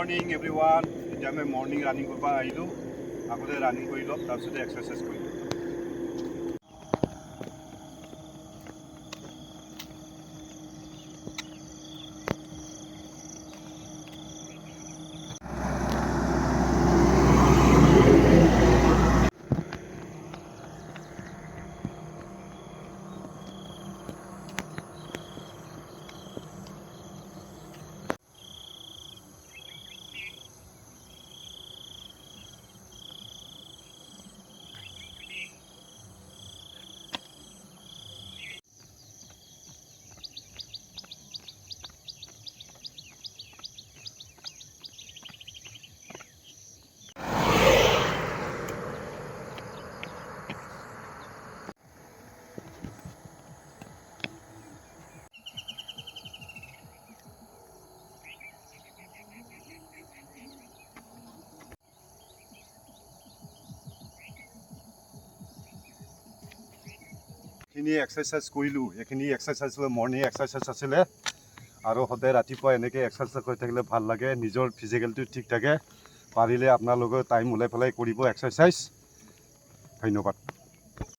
morning everyone. এতিয়া আমি morning running কৰিব আহিলোঁ। আগতে ৰানিং কৰি লওক, তাৰপিছতে এক্সাৰচাইজ কৰিম। এইখিনি এক্সাৰচাইজ কৰিলোঁ। এইখিনি এক্সাৰচাইজ মৰ্নিং এক্সাৰচাইজ আছিলে, আৰু সদায় ৰাতিপুৱা এনেকৈ এক্সাৰচাইজ কৰি থাকিলে ভাল লাগে, নিজৰ ফিজিকেলটো ঠিক থাকে। পাৰিলে আপোনালোকে টাইম ওলাই পেলাই কৰিব এক্সাৰচাইজ। ধন্যবাদ।